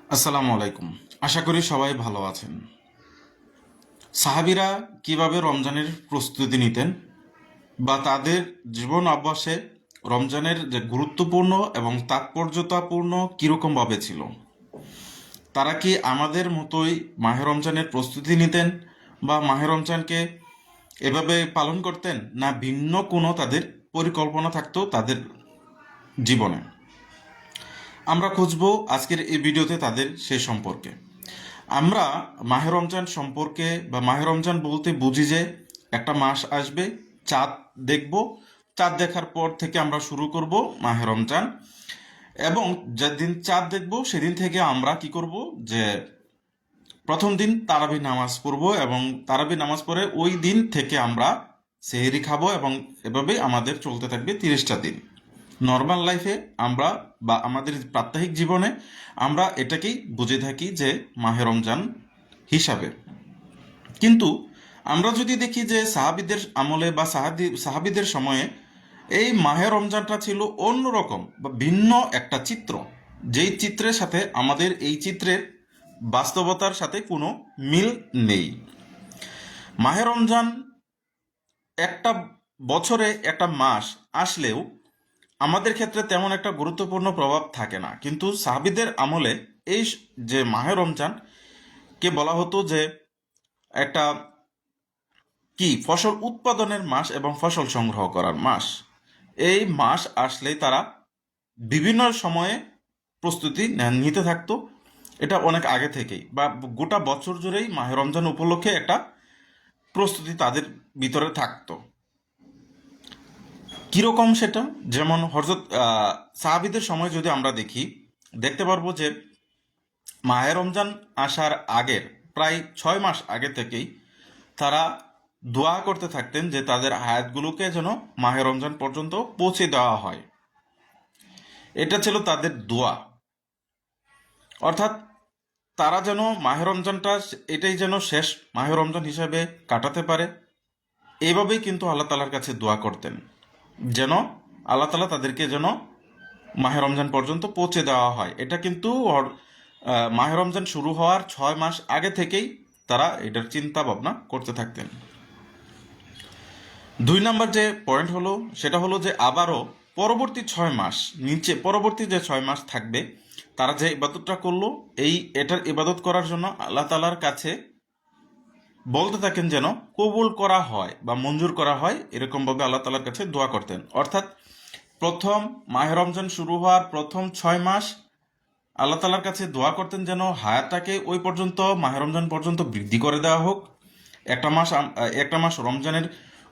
আসসালামু আলাইকুম। আশা করি সবাই ভালো আছেন। সাহাবীরা কিভাবে রমজানের প্রস্তুতি নিতেন বা তাদের জীবন অভ্যাসে রমজানের যে গুরুত্বপূর্ণ এবং তাৎপর্যতাপূর্ণ কীরকমভাবে ছিল, তারা কি আমাদের মতোই মাহে রমজানের প্রস্তুতি নিতেন বা মাহে রমজানকে এভাবে পালন করতেন, না ভিন্ন কোনো তাদের পরিকল্পনা থাকতো তাদের জীবনে? আমরা খুঁজবো আজকের এই ভিডিওতে তাদের সে সম্পর্কে। আমরা মাহে রমজান সম্পর্কে বা মাহে রমজান বলতে বুঝি যে একটা মাস আসবে, চাঁদ দেখব, চাঁদ দেখার পর থেকে আমরা শুরু করব মাহে রমজান। এবং যেদিন চাঁদ দেখব সেদিন থেকে আমরা কি করব, যে প্রথম দিন তারাবি নামাজ পড়ব এবং তারাবি নামাজ পড়ে ওই দিন থেকে আমরা সেহরি খাবো এবং এভাবেই আমাদের চলতে থাকবে 30টা দিন। নর্মাল লাইফে আমরা বা আমাদের প্রাত্যহিক জীবনে আমরা এটাকেই বুঝে থাকি যে মাহে রমজান হিসাবে। কিন্তু আমরা যদি দেখি যে সাহাবিদের আমলে বা সাহাবিদের সময়ে এই মাহে রমজানটা ছিল অন্যরকম বা ভিন্ন একটা চিত্র, যেই চিত্রের সাথে আমাদের এই চিত্রের বাস্তবতার সাথে কোনো মিল নেই। মাহে রমজান একটা বছরে একটা মাস আসলেও আমাদের ক্ষেত্রে তেমন একটা গুরুত্বপূর্ণ প্রভাব থাকে না, কিন্তু সাহাবিদের আমলে এই যে মাহে রমজান কে বলা হতো যে একটা কি ফসল উৎপাদনের মাস এবং ফসল সংগ্রহ করার মাস। এই মাস আসলেই তারা বিভিন্ন সময়ে প্রস্তুতি নিতে থাকতো। এটা অনেক আগে থেকেই বা গোটা বছর জুড়েই মাহে রমজান উপলক্ষে একটা প্রস্তুতি তাদের ভিতরে থাকতো। কিরকম সেটা, যেমন হযরত সাহাবিদের সময় যদি আমরা দেখতে পারবো যে মাহে রমজান আসার আগের প্রায় 6 মাস আগে থেকেই তারা দোয়া করতে থাকতেন যে তাদের হায়াতগুলোকে যেন মাহে রমজান পর্যন্ত পৌঁছে দেওয়া হয়। এটা ছিল তাদের দোয়া। অর্থাৎ তারা যেন মাহে রমজানটা এটাই যেন শেষ মাহে রমজান হিসাবে কাটাতে পারে। এইভাবেই কিন্তু আল্লাহ তালার কাছে দোয়া করতেন, যেন আল্লাহ তালা তাদেরকে যেন মাহে রমজান পর্যন্ত পৌঁছে দেওয়া হয়। এটা কিন্তু মাহে রমজান শুরু হওয়ার 6 মাস আগে থেকেই তারা এটার চিন্তা ভাবনা করতে থাকতেন। 2 নম্বর যে পয়েন্ট হলো সেটা হলো যে আবারও পরবর্তী যে 6 মাস থাকবে, তারা যে ইবাদতটা করলো এটার ইবাদত করার জন্য আল্লাহ তালার কাছে বলতে থাকেন যেন কবুল করা হয় বা মঞ্জুর করা হয়, এরকমভাবে আল্লাহ তালার কাছে দোয়া করতেন। অর্থাৎ প্রথম মাহে রমজান শুরু হওয়ার প্রথম 6 মাস আল্লাহ তালার কাছে দোয়া করতেন যেন হায়াতটাকে ওই পর্যন্ত মাহে রমজান পর্যন্ত বৃদ্ধি করে দেওয়া হোক। একটা মাস রমজানের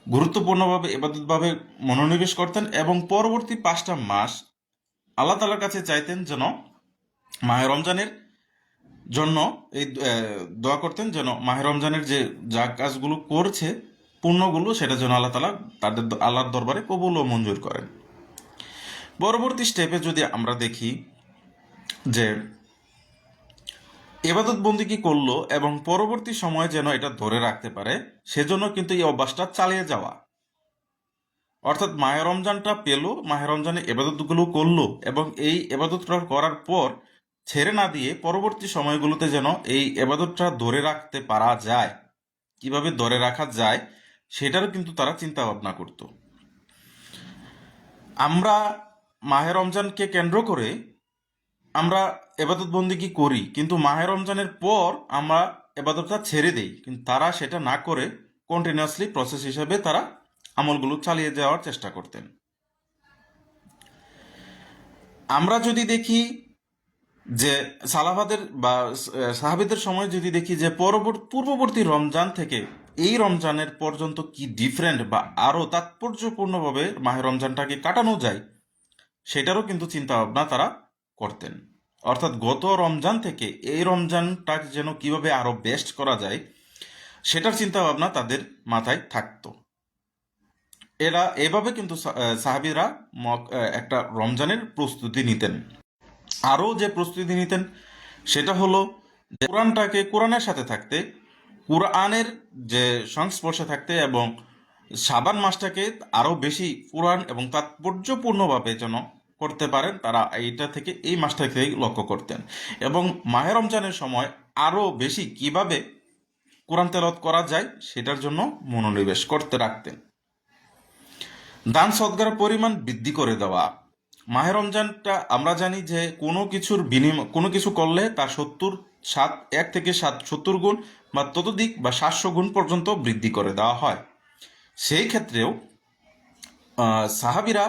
গুরুত্বপূর্ণভাবে এবাদতভাবে মনোনিবেশ করতেন এবং পরবর্তী 5টা মাস আল্লাহ তালার কাছে চাইতেন যেন মাহে রমজানের জন্য দোয়া করতেন যেন মাহে রমজানের যে যা কাজগুলো করছে পুণ্যগুলো সেটা যেন আল্লাহ তালা তাদের আল্লাহর দরবারে কবুল ও মঞ্জুর করেন। পরবর্তী স্টেপে যদি আমরা দেখি যে এবাদত বন্দিগি করলো এবং পরবর্তী সময়ে যেন এটা ধরে রাখতে পারে, সেজন্য কিন্তু এই অভ্যাসটা চালিয়ে যাওয়া। অর্থাৎ মাহে রমজানটা পেলো, মাহে রমজানে এবাদতগুলো করলো এবং এই এবাদতটা করার পর ছেড়ে না দিয়ে পরবর্তী সময়গুলোতে যেন এই এবাদতটা ধরে রাখতে পারা যায়। কিভাবে ধরে রাখা যায় সেটারও কিন্তু তারা চিন্তা ভাবনা করত। আমরা মাহে রমজানকে কেন্দ্র করে আমরা এবাদত বন্দিগি করি, কিন্তু মাহে রমজানের পর আমরা এবাদতটা ছেড়ে দেই, কিন্তু তারা সেটা না করে কন্টিনিউয়াসলি প্রসেস হিসেবে তারা আমলগুলো চালিয়ে যাওয়ার চেষ্টা করতেন। আমরা যদি দেখি যে সাহাবিদের সময় যদি দেখি যে পূর্ববর্তী রমজান থেকে এই রমজানের পর্যন্ত কি ডিফারেন্ট বা আরো তাৎপর্যপূর্ণভাবে মাহে রমজানটাকে কাটানো যায়, সেটারও কিন্তু চিন্তা ভাবনা তারা করতেন। অর্থাৎ গত রমজান থেকে এই রমজানটাকে যেন কিভাবে আরো বেস্ট করা যায় সেটার চিন্তা ভাবনা তাদের মাথায় থাকতো। এভাবে কিন্তু সাহাবীরা একটা রমজানের প্রস্তুতি নিতেন। আরও যে প্রস্তুতি নিতেন সেটা হলো কোরআনের সাথে থাকতে, কোরআনের যে সংস্পর্শে থাকতে এবং শাবান মাসটাকে আরও বেশি কোরআন এবং তাৎপর্যপূর্ণভাবে যেন করতে পারেন তারা এইটা থেকে এই মাসটা থেকেই লক্ষ্য করতেন। এবং মাহে রমজানের সময় আরও বেশি কিভাবে কোরআন তেলাওয়াত করা যায় সেটার জন্য মনোনিবেশ করতে রাখতেন। দান সদকার পরিমাণ বৃদ্ধি করে দেওয়া। মাহে রমজানটা আমরা জানি যে কোনো কিছু করলে তার 1 থেকে 70 গুণ বা ততোধিক বা 700 গুণ পর্যন্ত বৃদ্ধি করে দেওয়া হয়। সেই ক্ষেত্রেও সাহাবিরা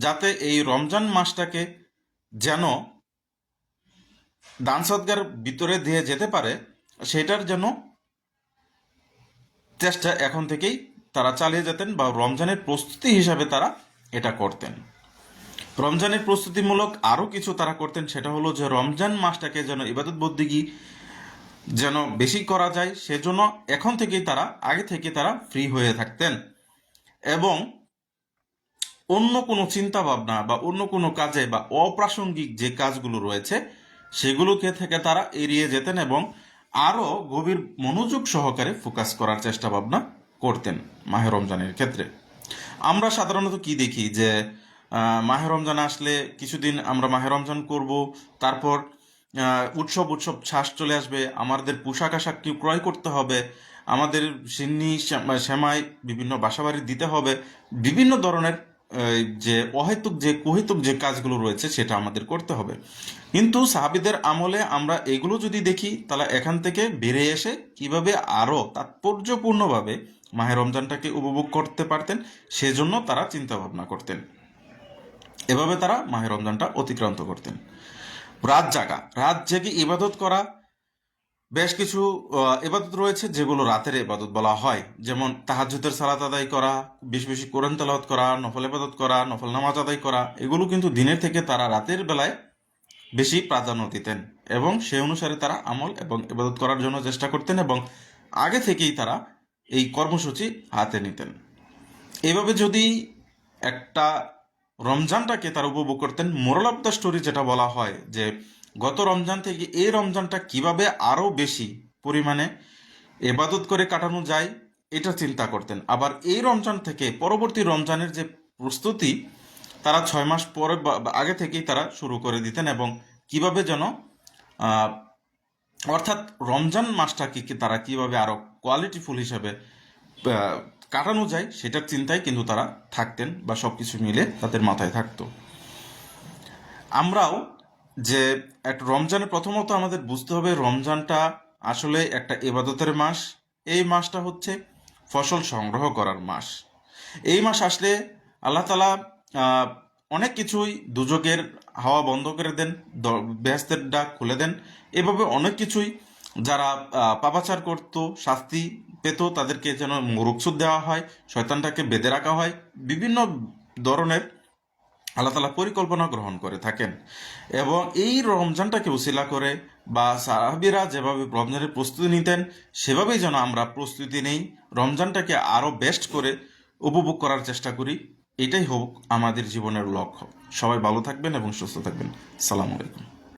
যাতে এই রমজান মাসটাকে যেন দান সদকার ভিতরে দিয়ে যেতে পারে সেটার জন্য চেষ্টা এখন থেকেই তারা চালিয়ে যেতেন, বা রমজানের প্রস্তুতি হিসাবে তারা এটা করতেন। রমজানের প্রস্তুতিমূলক আরও কিছু তারা করতেন, সেটা হলো যে রমজান মাসটাকে যেন ইবাদত বন্দেগী যেন বেশি করা যায় সেজন্য এখন থেকেই তারা আগে থেকে তারা ফ্রি হয়ে থাকতেন, এবং অন্য কোনো চিন্তা ভাবনা বা অন্য কোনো কাজে বা অপ্রাসঙ্গিক যে কাজগুলো রয়েছে সেগুলোকে থেকে তারা এড়িয়ে যেতেন এবং আরও গভীর মনোযোগ সহকারে ফোকাস করার চেষ্টা ভাবনা করতেন মাহে রমজানের ক্ষেত্রে। আমরা সাধারণত কি দেখি যে মাহে রমজান আসলে কিছুদিন আমরা মাহে রমজান করব, তারপর উৎসব শ্বাস চলে আসবে, আমাদের পোশাক আশাক ক্রয় করতে হবে, আমাদের সিন্নি সেমাই বিভিন্ন বাসাবাড়ি দিতে হবে, বিভিন্ন ধরনের যে কুহেতুক যে কাজগুলো রয়েছে সেটা আমাদের করতে হবে। কিন্তু সাহাবিদের আমলে আমরা এগুলো যদি দেখি তাহলে এখান থেকে বেরিয়ে এসে কিভাবে আরও তাৎপর্যপূর্ণভাবে মাহে রমজানটাকে উপভোগ করতে পারতেন সেজন্য তারা চিন্তা ভাবনা করতেন। এভাবে তারা মাহে রমজানটা অতিক্রান্ত করতেন। রাত জেগে ইবাদত করা। বেশ কিছু ইবাদত রয়েছে যেগুলো রাতের ইবাদত বলা হয়, যেমন তাহাজ্জুদের সালাত আদায় করা, বেশি বেশি কোরআন তেলাওয়াত করা, নফল ইবাদত করা, নফল নামাজ আদায় করা। এগুলো কিন্তু দিনের থেকে তারা রাতের বেলায় বেশি প্রাধান্য দিতেন এবং সেই অনুসারে তারা আমল এবং ইবাদত করার জন্য চেষ্টা করতেন এবং আগে থেকেই তারা এই কর্মসূচি হাতে নিতেন। এভাবে যদি একটা রমজানটাকে তারা উপভোগ করতেন, মোরাল অফ দ্য স্টোরি যেটা বলা হয় যে গত রমজান থেকে এই রমজানটা কিভাবে আরও বেশি পরিমাণে এবাদত করে কাটানো যায় এটা চিন্তা করতেন। আবার এই রমজান থেকে পরবর্তী রমজানের যে প্রস্তুতি তারা 6 মাস পরে আগে থেকেই তারা শুরু করে দিতেন এবং কিভাবে যেন অর্থাৎ রমজান মাসটাকে তারা কিভাবে আরও কোয়ালিটিফুল হিসেবে কাটানো যায় সেটার চিন্তায় কিন্তু তারা থাকতেন, বা সব কিছু মিলে তাদের মাথায় থাকতো। আমরাও যে একটা রমজানের প্রথমত আমাদের বুঝতে হবে রমজানটা আসলে একটা ইবাদতের মাস। এই মাসটা হচ্ছে ফসল সংগ্রহ করার মাস। এই মাস আসলে আল্লাহ তাআলা অনেক কিছুই দুজকের হাওয়া বন্ধ করে দেন, বেহেশতের ডাক খুলে দেন। এভাবে অনেক কিছুই যারা পাপাচার করত শাস্তি পেত তাদেরকে যেন রুখসুদ দেওয়া হয়, শয়তানটাকে বেঁধে রাখা হয়, বিভিন্ন ধরনের আল্লাহ তাআলা পরিকল্পনা গ্রহণ করে থাকেন। এবং এই রমজানটাকে উসিলা করে বা সাহাবীরা যেভাবে রমজানের প্রস্তুতি নিতেন সেভাবেই যেন আমরা প্রস্তুতি নেই, রমজানটাকে আরও বেস্ট করে উপভোগ করার চেষ্টা করি। এটাই হোক আমাদের জীবনের লক্ষ্য। সবাই ভালো থাকবেন এবং সুস্থ থাকবেন। আসসালামু আলাইকুম।